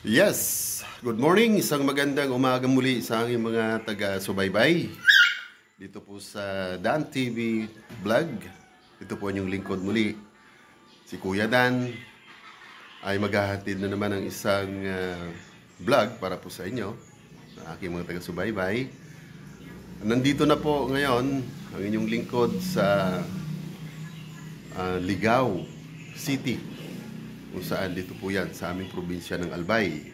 Yes, good morning. Isang magandang umaga muli sa aking mga taga-subaybay. Dito po sa Dan TV Vlog. Ito po yung lingkod muli. Si Kuya Dan ay maghahatid na naman ng isang vlog para po sa inyo, sa aking mga taga-subaybay. Nandito na po ngayon ang inyong lingkod sa Ligao City, kung saan dito po yan sa aming probinsya ng Albay.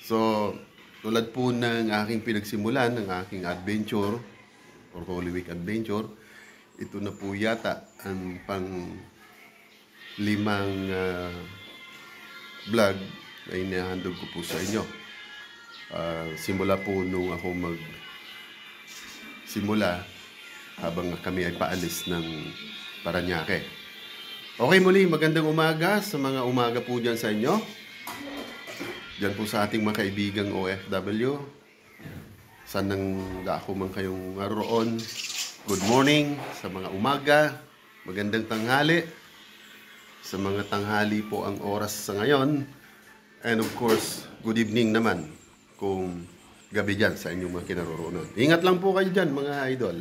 So, tulad po ng aking pinagsimulan, ng aking adventure or Holy Week adventure, ito na po yata ang pang-limang vlog na inahandog ko po sa inyo. Simula po nung ako simula habang kami ay paalis ng Parañaque. Okay, muli, magandang umaga sa mga umaga po dyan sa inyo. Dyan po sa ating mga kaibigang OFW. Saan nang dako man kayong naroon. Good morning sa mga umaga. Magandang tanghali. Sa mga tanghali po ang oras sa ngayon. And of course, good evening naman kung gabi dyan sa inyong mga kinaroroonan. Ingat lang po kayo dyan, mga idol.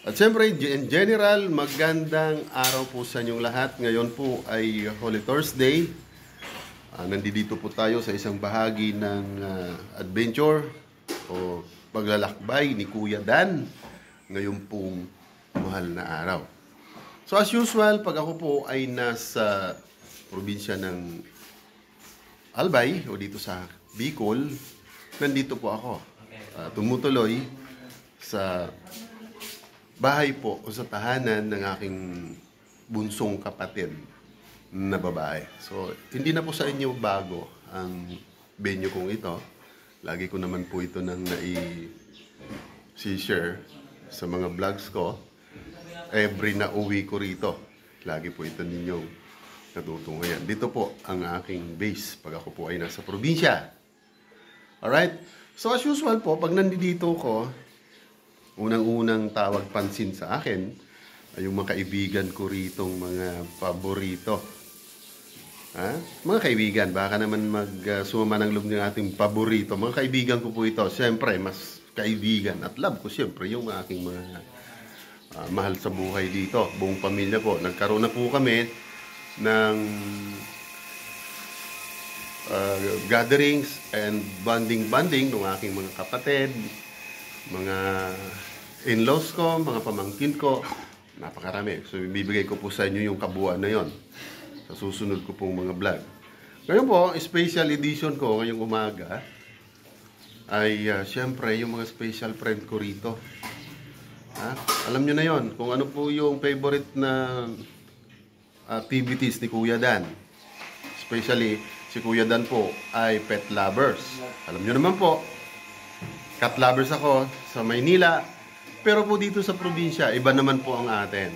At siyempre, in general, magandang araw po sa inyong lahat. Ngayon po ay Holy Thursday. Nandito po tayo sa isang bahagi ng adventure o paglalakbay ni Kuya Dan. Ngayon pong mahal na araw. So as usual, pag ako po ay nasa probinsya ng Albay o dito sa Bicol, nandito po ako. Tumutuloy sa bahay po o sa tahanan ng aking bunsong kapatid na babae. So, hindi na po sa inyo bago ang venue kong ito. Lagi ko naman po ito nang share sa mga vlogs ko. Every na uwi ko rito, lagi po ito ninyong natutunghayan. Dito po ang aking base pag ako po ay nasa probinsya. Alright? So, as usual po, pag nandito ko, unang-unang tawag pansin sa akin ay yung mga kaibigan ko ritong mga paborito. Mga kaibigan, baka naman suma ng loob ng ating paborito. Mga kaibigan ko po ito. Siyempre, mas kaibigan at love ko siyempre yung aking mga mahal sa buhay dito. Buong pamilya po. Nagkaroon na po kami ng gatherings and bonding ng aking mga kapatid, mga in-laws ko, mga pamangkin ko, napakarami. So, bibigay ko po sa inyo yung kabuuan na yon sa susunod ko pong mga vlog. Ngayon po, special edition ko ngayong umaga ay siyempre yung mga special friend ko rito. Alam nyo na yon kung ano po yung favorite na activities ni Kuya Dan. Especially, si Kuya Dan po ay pet lovers. Alam nyo naman po, cat lovers ako sa Maynila. Pero po dito sa probinsya, iba naman po ang atin.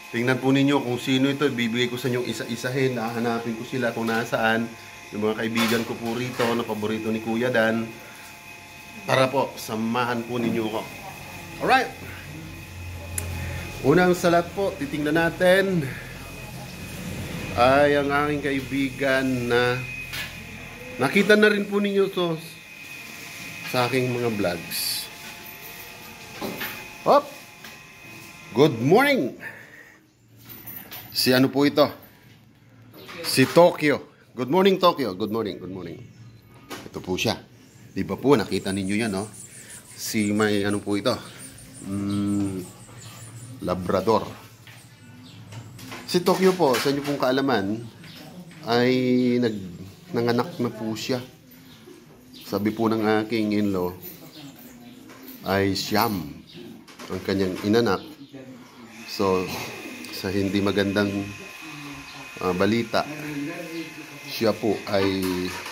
Tingnan po ninyo kung sino ito. Bibigay ko sa inyo isa-isahin. Hahanapin ko sila kung nasaan. Yung mga kaibigan ko po rito na paborito ni Kuya Dan. Para po, samahan po ninyo ko. Alright. Unang salat po, titingnan natin ay ang aking kaibigan na nakita na rin po ninyo to sa aking mga vlogs. Hop! Good morning! Si ano po ito? Si Tokyo. Good morning, Tokyo. Good morning, good morning. Ito po siya. Di ba po, nakita ninyo yan, no? Si may ano po ito? Labrador. Si Tokyo po, sa inyo pong kaalaman, ay nanganak na po siya. Sabi po ng aking in-law, ay siyam ang kanyang inanak. So, sa hindi magandang balita, siya po ay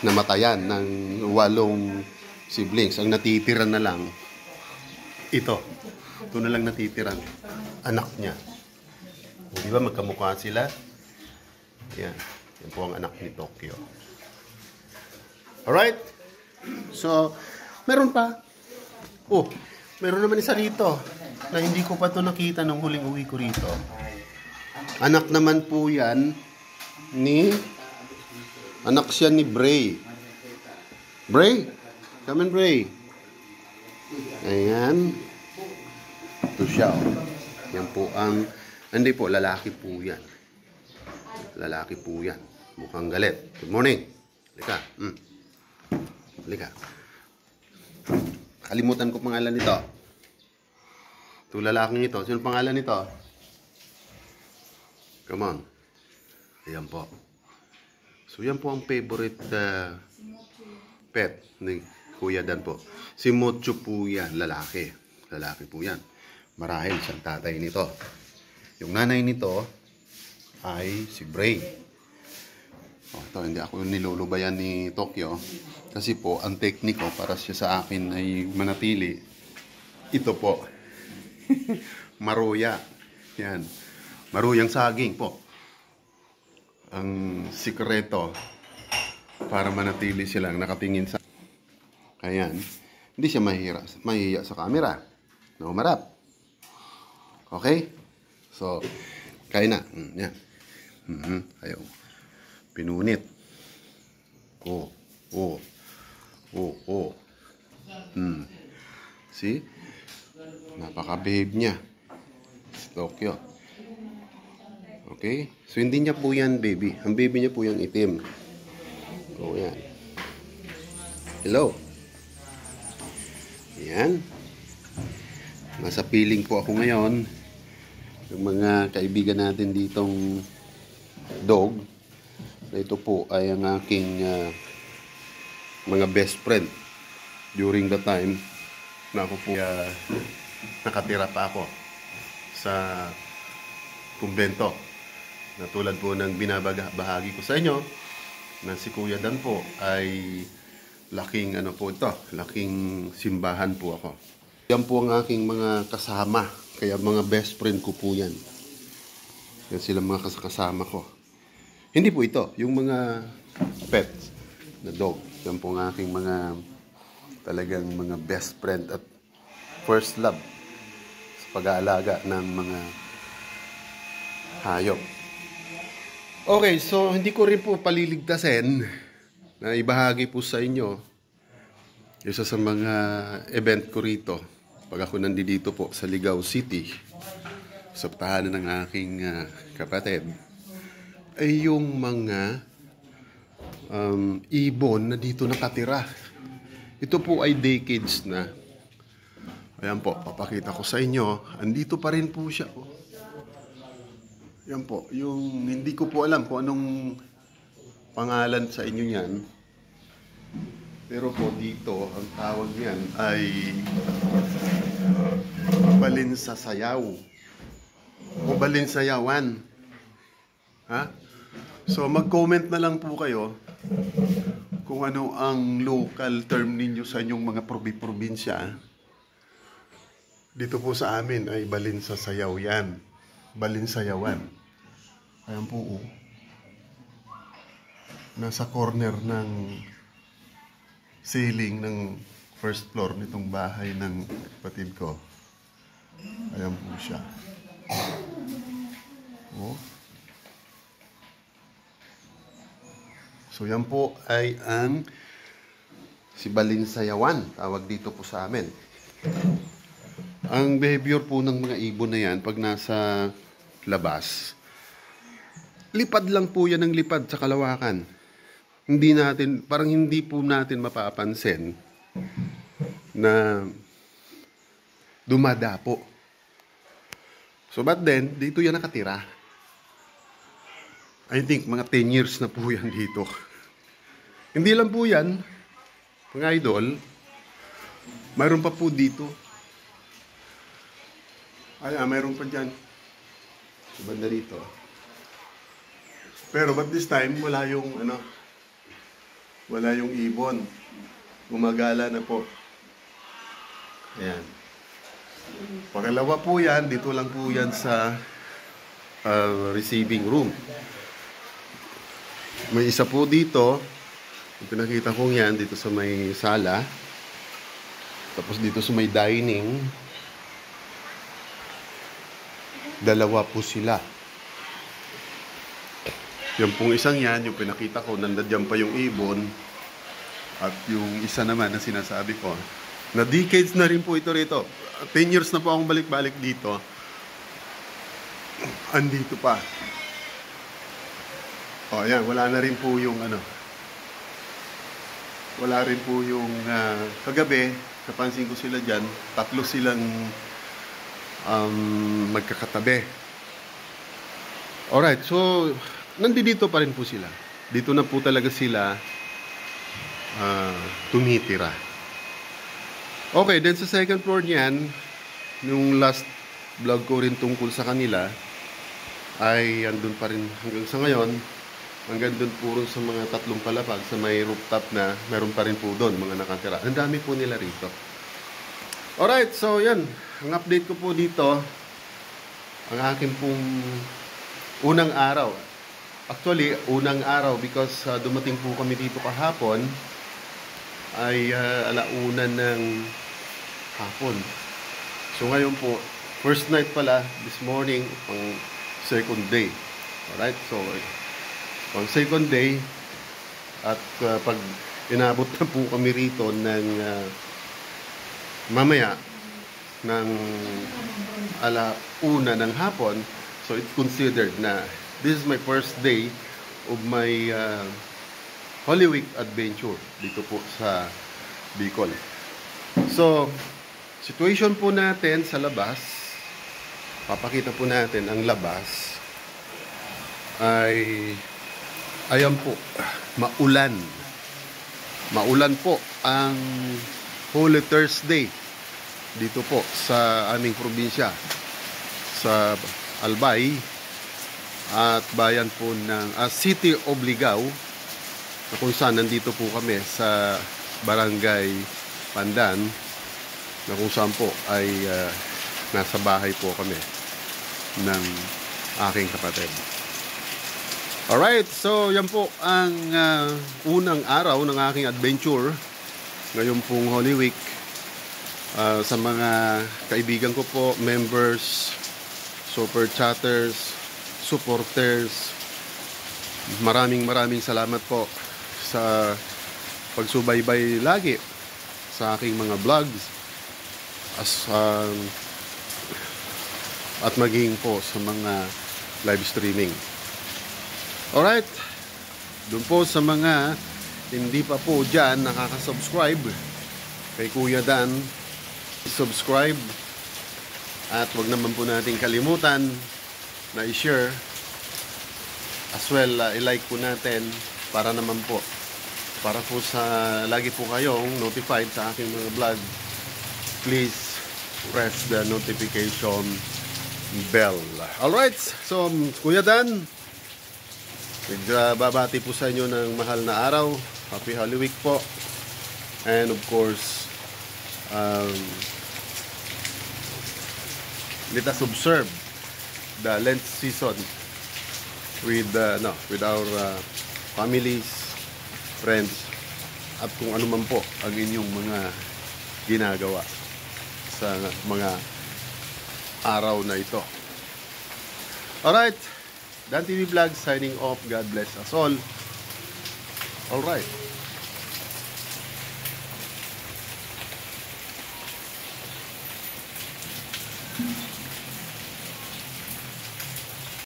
namatayan ng 8 siblings. Ang natitira na lang, ito. Ito na lang natitira. Anak niya. Di ba magkamukha sila? Yan. Yan po ang anak ni Tokyo. Alright? So, meron pa. Oh, meron naman isa rito na hindi ko pa ito nakita nung huling uwi ko rito. Anak naman po yan ni Anak siya ni Bray. Bray? Come on, Bray. Ayan. Ito siya, oh. Yan po ang... Hindi po, lalaki po yan. Lalaki po yan. Mukhang galit. Good morning. Halika. Halika. Kalimutan ko pangalan nito. Ito lalaking ito. Sino pangalan nito? Come on. Ayan po. So yan po ang favorite pet ni Kuya Dan po. Si Mocho po yan. Lalaki. Lalaki po yan. Marahil siyang tatay nito. Yung nanay nito ay si Bray. Oh, ito, hindi ako nilulubayan ni Tokyo. Kasi po, ang teknik ko para siya sa akin ay manatili. Ito po. Maruya. Yan. Maruyang saging po. Ang sikreto para manatili silang nakatingin sa... Ayan. Hindi siya mahiya sa camera. Na umarap. Okay? So, kain na. Yan. Ayaw. Pinunit. Oh. See? Napaka-behave niya. Si Tokyo. Okay? So, hindi niya po yan baby. Ang baby niya po yung itim. O, yan. Hello. Yan. Nasa piling po ako ngayon. Yung mga kaibigan natin ditong dog. Ito po ay ang aking mga best friend during the time na ako po nakatira pa ako sa kumbento. Na tulad po ng binabahagi ko sa inyo na si Kuya Dan po ay laking ano po ito, laking simbahan po ako. Yan po ang aking mga kasama, kaya mga best friend ko po yan. Yan sila mga kasama ko. Hindi po ito, yung mga pets na dog. Yan po ang aking mga talagang mga best friend at first love sa pag-aalaga ng mga hayop. Okay, so hindi ko rin po paliligtasin na ibahagi po sa inyo isa sa mga event ko rito pag ako nandito po sa Ligao City sa tahanan ng aking kapatid ay yung mga ibon na dito nakatira. Ito po ay decades na. Ayan po, papakita ko sa inyo. Andito pa rin po siya. Oh. Ayan po, yung hindi ko po alam kung anong pangalan sa inyo yan. Pero po dito, ang tawag niyan ay balinsasayaw o balinsayawan. Ha? So mag-comment na lang po kayo kung ano ang local term ninyo sa inyong mga probinsya. Dito po sa amin ay balinsasayaw yan. Balinsayawan. Ayan po. Oh. Nasa corner ng ceiling ng first floor nitong bahay ng kapatid ko. Ayan po siya. Oh. So yan po ay ang si balinsayawan, tawag dito po sa amin. Ang behavior po ng mga ibon na yan pag nasa labas, lipad lang po yan ng lipad sa kalawakan. Parang hindi po natin mapapansin na dumadapo. So but then, dito yan nakatira. I think mga 10 years na po yan dito. Hindi lang po yan, mga idol, mayroon pa po dito. Mayroon pa dyan. Sa banda dito. Pero but this time, wala yung ibon. Gumagala na po. Ayan. Pangalawa po yan, dito lang po yan sa receiving room. May isa po dito. Yung pinakita kong yan, dito sa may sala. Tapos dito sa may dining. Dalawa po sila. Yung pong isang yan, yung pinakita ko, nandiyan pa yung ibon. At yung isa naman na sinasabi ko, na decades na rin po ito rito. 10 years na po akong balik-balik dito. Andito pa. O, ayan, wala na rin po yung ano. Wala rin po yung kagabi, napansin ko sila dyan, 3 silang magkakatabi. Alright, so nandito pa rin po sila. Dito na po talaga sila tumitira. Okay, then sa second floor niyan, yung last vlog ko rin tungkol sa kanila, ay andun pa rin hanggang sa ngayon. Hanggang doon puro sa mga 3 palapag sa may rooftop na meron pa rin po doon mga nakatira. Ang dami po nila rito. Alright, so yan. Ang update ko po dito, ang akin pong unang araw. Actually, unang araw because dumating po kami dito kahapon ay alauna ng hapon. So ngayon po, first night pala, this morning, pang second day. Alright, so pang second day at pag inabot na po kami rito ng mamaya ng alauna ng hapon, so it's considered na this is my first day of my Holy Week adventure dito po sa Bicol. So, situation po natin sa labas, papakita po natin ang labas ay ayan po, maulan. Maulan po ang Holy Thursday dito po sa aming probinsya, sa Albay at bayan po ng City of Ligao, na kung saan nandito po kami sa Barangay Pandan, na kung saan po ay nasa bahay po kami ng aking kapatid. Alright, so yan po ang unang araw ng aking adventure ngayon pong Holy Week. Sa mga kaibigan ko po, members, super chatters, supporters, maraming salamat po sa pagsubaybay lagi sa aking mga vlogs at maging po sa mga live streaming. Alright, doon po sa mga hindi pa po dyan nakaka-subscribe kay Kuya Dan, subscribe at wag naman po natin kalimutan na i-share as well, i-like po natin para naman po sa lagi po kayong notified sa aking mga vlog. Please press the notification bell. Alright, so Kuya Dan, nagbabati po sa inyo ng mahal na araw. Happy Holy Week po. And of course, let us observe the Lent season with our families, friends, at kung ano man po ang inyong mga ginagawa sa mga araw na ito. Alright, Dan TV Vlog signing off. God bless us all. Alright.